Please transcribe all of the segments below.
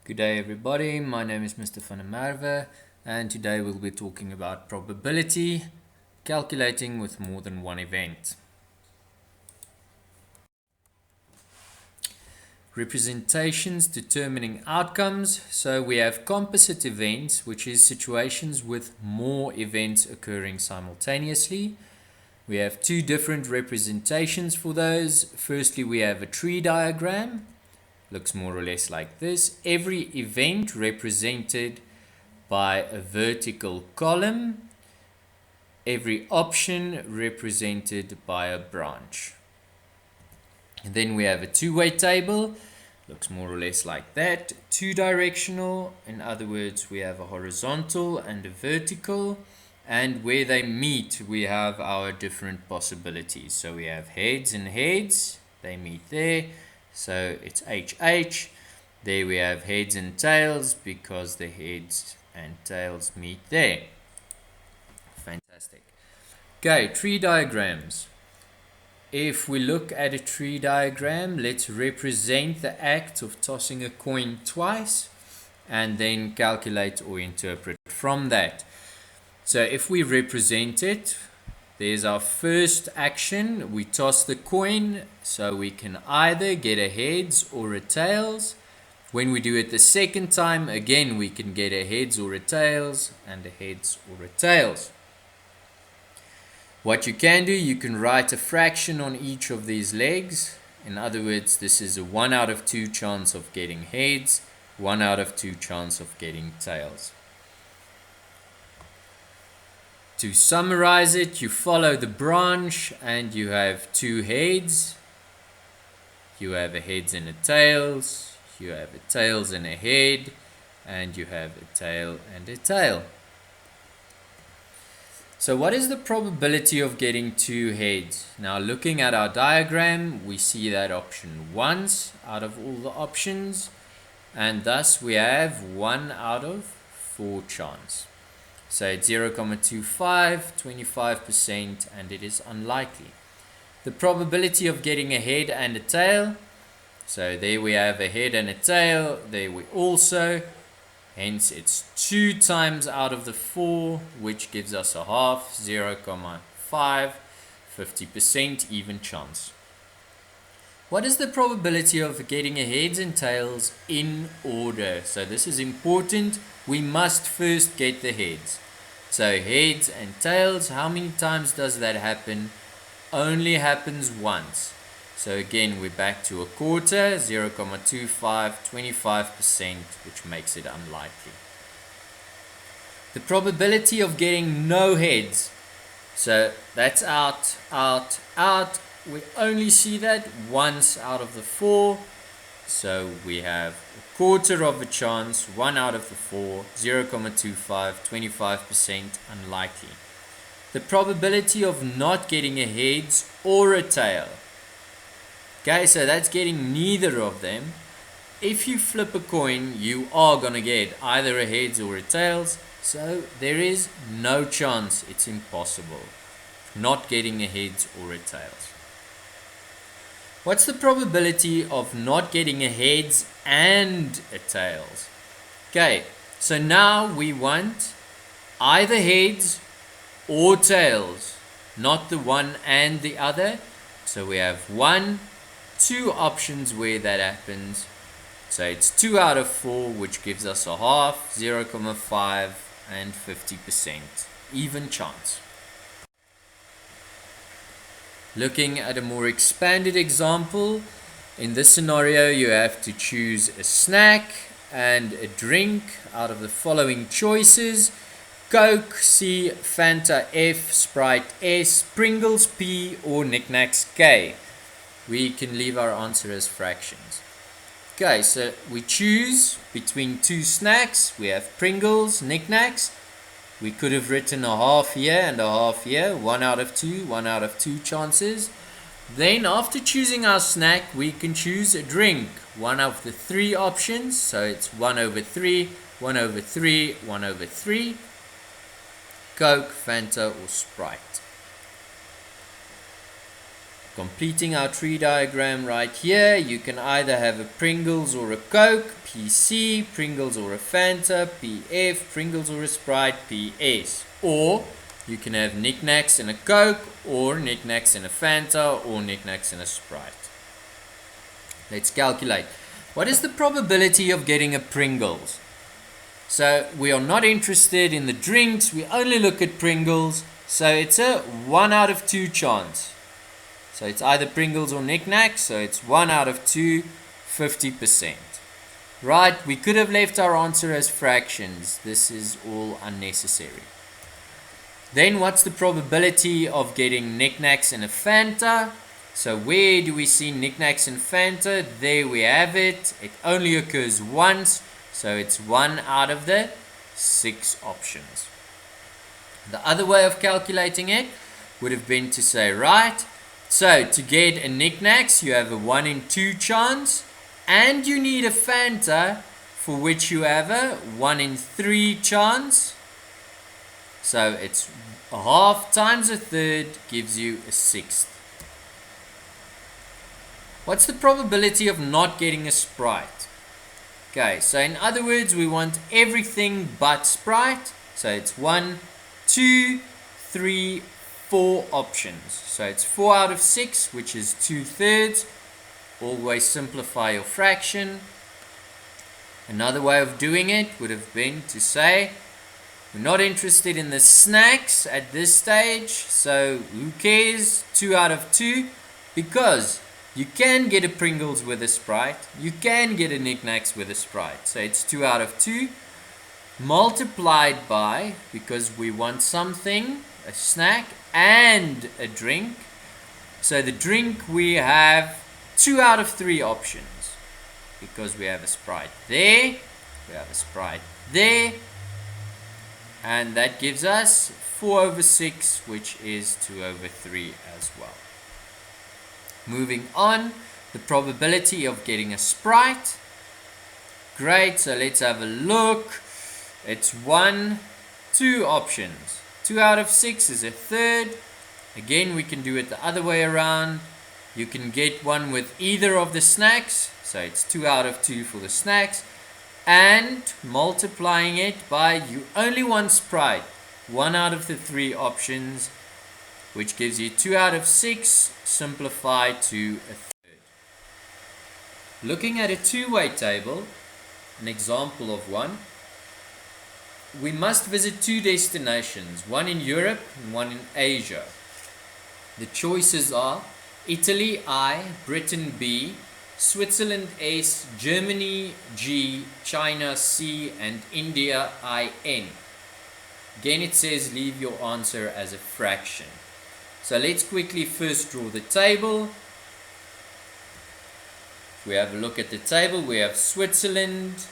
Good day everybody, my name is Mr. Van der Merwe and today we'll be talking about probability, calculating with more than one event. Representations determining outcomes. So we have composite events, which is situations with more events occurring simultaneously. We have two different representations for those. Firstly, we have a tree diagram. Looks more or less like this. Every event represented by a vertical column. Every option represented by a branch. And then we have a two-way table. Looks more or less like that. Two-directional. In other words, we have a horizontal and a vertical. And where they meet, we have our different possibilities. So we have heads and heads. They meet there. So it's HH. There we have heads and tails because the heads and tails meet there. Fantastic. Okay, tree diagrams. If we look at a tree diagram, let's represent the act of tossing a coin twice and then calculate or interpret from that. So if we represent it, there's our first action. We toss the coin, so we can either get a heads or a tails. When we do it the second time, again, we can get a heads or a tails and a heads or a tails. What you can do, you can write a fraction on each of these legs. In other words, this is a 1 out of 2 chance of getting heads, 1 out of 2 chance of getting tails. To summarize it, you follow the branch and you have two heads. You have a heads and a tails. You have a tails and a head. And you have a tail and a tail. So what is the probability of getting two heads? Now looking at our diagram, we see that option once out of all the options. And thus we have 1 out of 4 chance. So it's 0.25, 25%, and it is unlikely. The probability of getting a head and a tail. So there we have a head and a tail. There we also. Hence it's 2 times out of the 4, which gives us a half, 0.5, 50% even chance. What is the probability of getting a heads and tails in order? So this is important. We must first get the heads. So heads and tails, how many times does that happen? Only happens once. So again, we're back to a quarter, 0.25, 25%, which makes it unlikely. The probability of getting no heads. So that's out, out, out. We only see that once out of the 4. So we have a quarter of a chance, 1 out of the 4, 0.25, 25% unlikely. The probability of not getting a heads or a tail. Okay, so that's getting neither of them. If you flip a coin, you are going to get either a heads or a tails. So there is no chance, it's impossible, not getting a heads or a tails. What's the probability of not getting a heads and a tails? Okay, so now we want either heads or tails, not the one and the other. So we have 2 options where that happens. So it's 2 out of 4, which gives us a half, 0.5, and 50%. Even chance. Looking at a more expanded example, in this scenario you have to choose a snack and a drink out of the following choices: Coke C, Fanta F, Sprite S, Pringles P, or Knick Knacks K. We can leave our answer as fractions. Okay, so we choose between 2 snacks. We have Pringles, Knick Knacks. We could have written a half here and a half here, 1 out of 2, 1 out of 2 chances. Then after choosing our snack, we can choose a drink, 1 of the 3 options. So it's 1 over 3, 1 over 3, 1 over 3. Coke, Fanta, or Sprite. Completing our tree diagram right here, you can either have a Pringles or a Coke, PC, Pringles or a Fanta, PF, Pringles or a Sprite, PS. Or you can have Knick Knacks and a Coke, or Knick Knacks and a Fanta, or Knick Knacks and a Sprite. Let's calculate. What is the probability of getting a Pringles? So we are not interested in the drinks, we only look at Pringles. So it's a 1 out of 2 chance. So it's either Pringles or Knick Knacks, so it's 1 out of 2, 50%. Right, we could have left our answer as fractions. This is all unnecessary. Then what's the probability of getting Knick Knacks and a Fanta? So where do we see Knick Knacks and Fanta? There we have it. It only occurs once, so it's 1 out of the 6 options. The other way of calculating it would have been to say, right, so to get a Knick Knacks, you have a 1 in 2 chance, and you need a Fanta, for which you have a 1 in 3 chance. So it's a half times a third gives you a sixth. What's the probability of not getting a Sprite? Okay, so in other words, we want everything but Sprite. So it's 1, 2, 3, 4 options. So it's 4 out of 6, which is 2/3. Always simplify your fraction. Another way of doing it would have been to say, we're not interested in the snacks at this stage, so who cares? 2 out of 2, because you can get a Pringles with a Sprite, you can get a Knick Knacks with a Sprite. So it's 2 out of 2 multiplied by, because we want something, a snack and a drink. So the drink, we have 2 out of 3 options, because we have a Sprite there, we have a Sprite there, and that gives us 4/6, which is 2/3 as well. Moving on, the probability of getting a Sprite. Great, so let's have a look. It's 1, 2 options. 2 out of 6 is a third. Again, we can do it the other way around. You can get one with either of the snacks. So it's 2 out of 2 for the snacks. And multiplying it by, you only want Sprite. 1 out of the 3 options, which gives you 2 out of 6, simplified to a third. Looking at a two-way table, an example of one, we must visit 2 destinations, one in Europe and one in Asia. The choices are Italy I, Britain B, Switzerland S, Germany G, China C, and India IN. Again, it says leave your answer as a fraction. So let's quickly first draw the table. If we have a look at the table, we have Switzerland,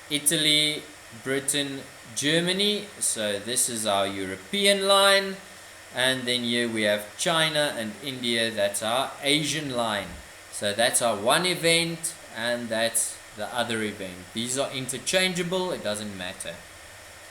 Italy, Britain, Germany. So this is our European line. And then here we have China and India. That's our Asian line. So that's our one event, and that's the other event. These are interchangeable, it doesn't matter.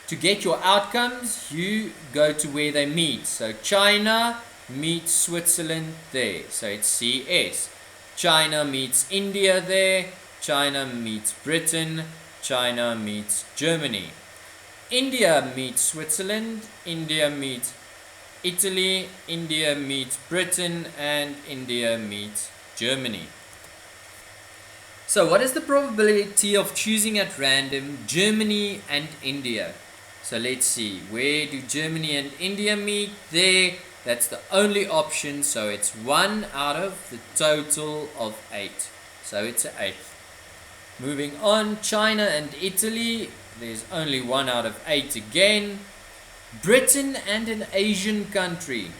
To get your outcomes, you go to where they meet. So China meets Switzerland there. So it's CS. China meets India there. China meets Britain. China meets Germany. India meets Switzerland. India meets Italy. India meets Britain. And India meets Germany. So what is the probability of choosing at random Germany and India? So let's see, where do Germany and India meet? There, that's the only option, so it's 1 out of the total of 8. So it's an 8th. Moving on, China and Italy, there's only 1 out of 8 again. Britain and an Asian country.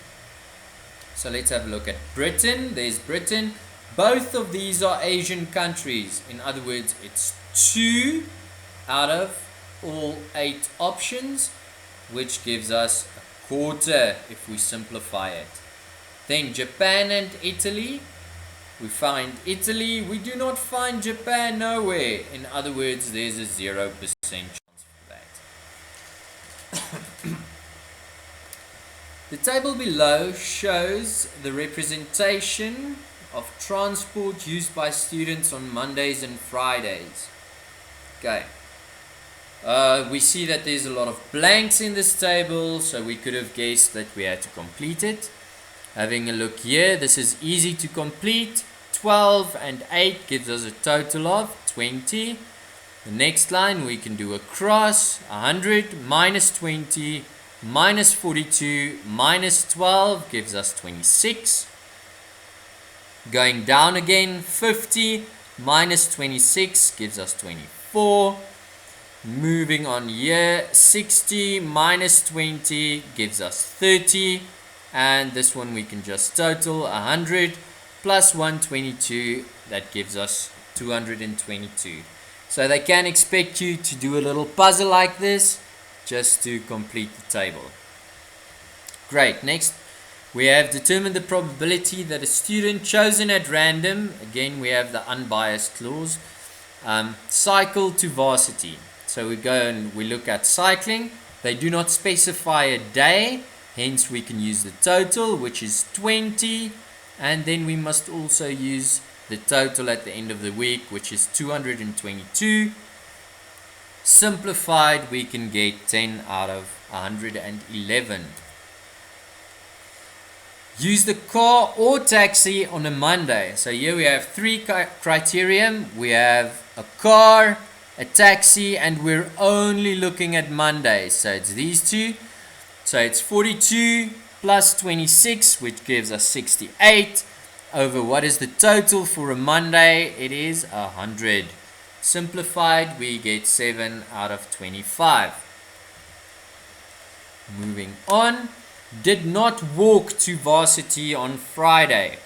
So let's have a look at Britain. There's Britain. Both of these are Asian countries. In other words, it's 2 out of all 8 options, which gives us a quarter if we simplify it. Then Japan and Italy. We find Italy. We do not find Japan nowhere. In other words, there's a 0% chance for that. The table below shows the representation of transport used by students on Mondays and Fridays. Okay. We see that there's a lot of blanks in this table, so we could have guessed that we had to complete it. Having a look here, this is easy to complete. 12 and 8 gives us a total of 20. The next line we can do a cross. 100 minus 20 minus 42 minus 12 gives us 26. Going down again, 50 minus 26 gives us 24. Moving on here, 60 minus 20 gives us 30. And this one we can just total 100 plus 122, that gives us 222. So they can expect you to do a little puzzle like this just to complete the table. Great. Next we have determined the probability that a student chosen at random, again we have the unbiased clause, cycle to varsity. So we go and we look at cycling. They do not specify a day, hence we can use the total, which is 20, and then we must also use the total at the end of the week, which is 222. Simplified, we can get 10 out of 111. Use the car or taxi on a Monday. So here we have three criteria. We have a car, a taxi, and we're only looking at Mondays. So it's these two. So it's 42 plus 26, which gives us 68, over what is the total for a Monday? It is 100. Simplified, we get 7 out of 25. Moving on. Did not walk to varsity on Friday.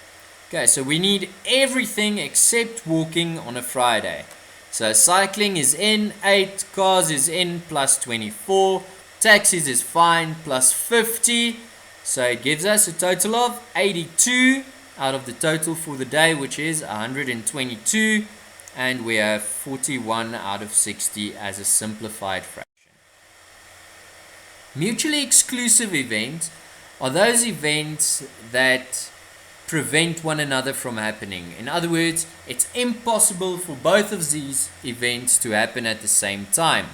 Okay, so we need everything except walking on a Friday. So cycling is in, 8, cars is in, plus 24, taxis is fine, plus 50. So it gives us a total of 82 out of the total for the day, which is 122. And we have 41 out of 60 as a simplified fraction. Mutually exclusive events are those events that prevent one another from happening. In other words, it's impossible for both of these events to happen at the same time.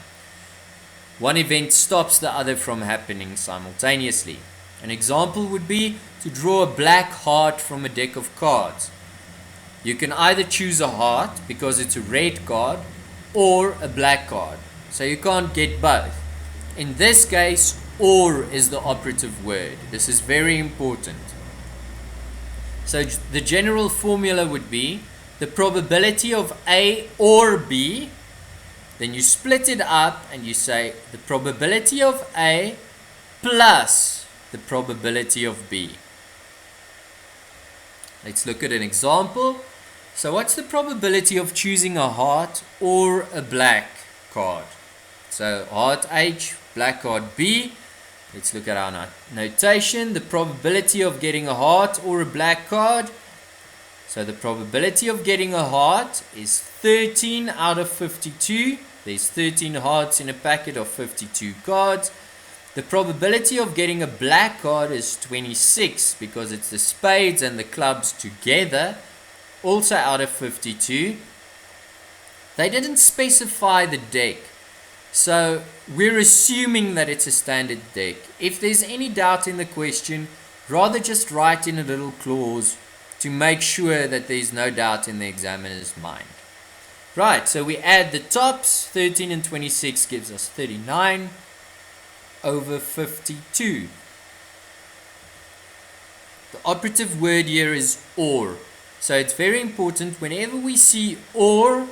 One event stops the other from happening simultaneously. An example would be to draw a black heart from a deck of cards. You can either choose a heart because it's a red card or a black card. So you can't get both. In this case, or is the operative word. This is very important. So the general formula would be the probability of A or B. Then you split it up and you say the probability of A plus the probability of B. Let's look at an example. So what's the probability of choosing a heart or a black card? So heart H, black card B. Let's look at our notation. The probability of getting a heart or a black card. So the probability of getting a heart is 13 out of 52. There's 13 hearts in a packet of 52 cards. The probability of getting a black card is 26 because it's the spades and the clubs together. Also out of 52. They didn't specify the deck. So we're assuming that it's a standard deck. If there's any doubt in the question, rather just write in a little clause to make sure that there's no doubt in the examiner's mind. Right, so we add the tops. 13 and 26 gives us 39 over 52. The operative word here is or. So it's very important whenever we see or,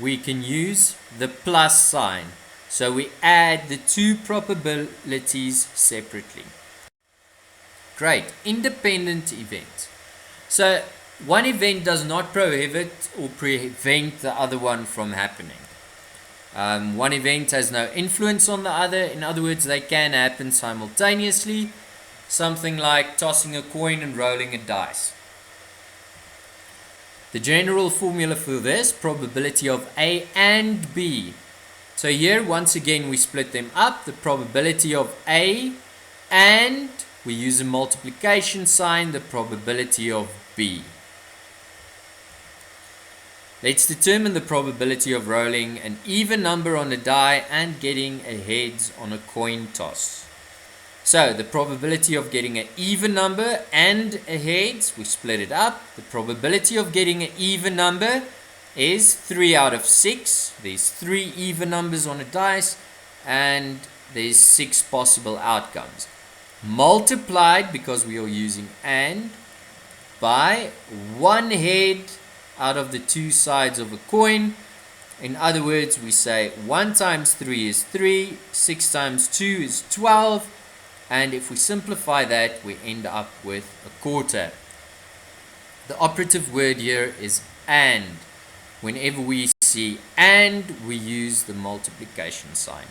we can use the plus sign. So we add the two probabilities separately. Great. Independent event. So one event does not prohibit or prevent the other one from happening. One event has no influence on the other. In other words, they can happen simultaneously. Something like tossing a coin and rolling a dice. The general formula for this, probability of A and B. So here, once again, we split them up. The probability of A and we use a multiplication sign, the probability of B. Let's determine the probability of rolling an even number on a die and getting a heads on a coin toss. So the probability of getting an even number and a heads, we split it up. The probability of getting an even number is 3 out of 6. There's 3 even numbers on a dice and there's 6 possible outcomes. Multiplied, because we are using and, by 1 head out of the 2 sides of a coin. In other words, we say 1 times 3 is 3, 6 times 2 is 12, and if we simplify that, we end up with a quarter. The operative word here is and. Whenever we see and, we use the multiplication sign.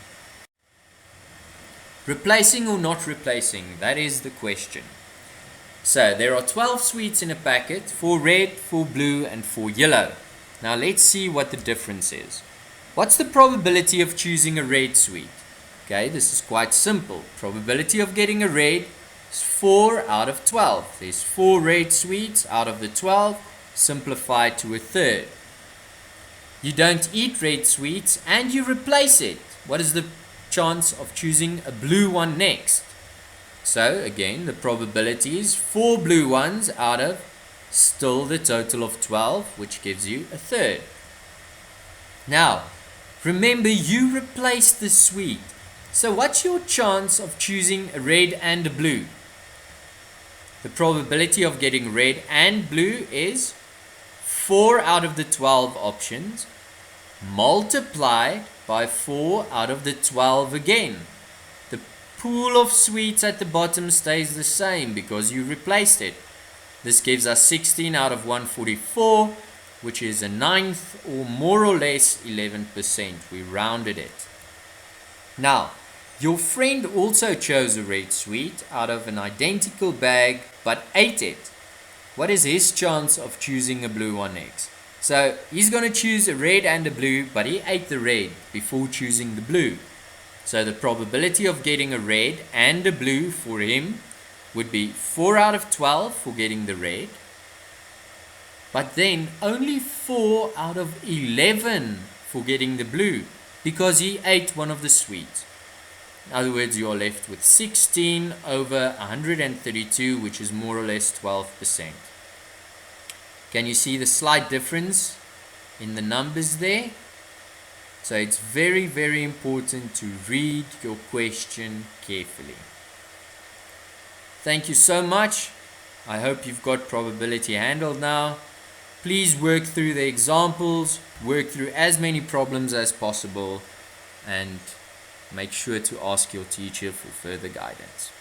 Replacing or not replacing, that is the question. So there are 12 sweets in a packet, 4 red, 4 blue, and 4 yellow. Now let's see what the difference is. What's the probability of choosing a red sweet? Okay, this is quite simple. Probability of getting a red is 4 out of 12. There's 4 red sweets out of the 12, simplified to a third. You don't eat red sweets and you replace it. What is the chance of choosing a blue one next? So again, the probability is 4 blue ones out of still the total of 12, which gives you a third. Now, remember, you replaced the sweet. So what's your chance of choosing a red and a blue? The probability of getting red and blue is 4 out of the 12 options multiplied by 4 out of the 12 again. The pool of sweets at the bottom stays the same because you replaced it. This gives us 16 out of 144, which is a ninth, or more or less 11%. We rounded it. Now, your friend also chose a red sweet out of an identical bag but ate it. What is his chance of choosing a blue one next? So he's going to choose a red and a blue, but he ate the red before choosing the blue. So the probability of getting a red and a blue for him would be 4 out of 12 for getting the red, but then only 4 out of 11 for getting the blue because he ate one of the sweets. In other words, you are left with 16 over 132, which is more or less 12%. Can you see the slight difference in the numbers there? So it's very, very important to read your question carefully. Thank you so much. I hope you've got probability handled now. Please work through the examples, work through as many problems as possible, and make sure to ask your teacher for further guidance.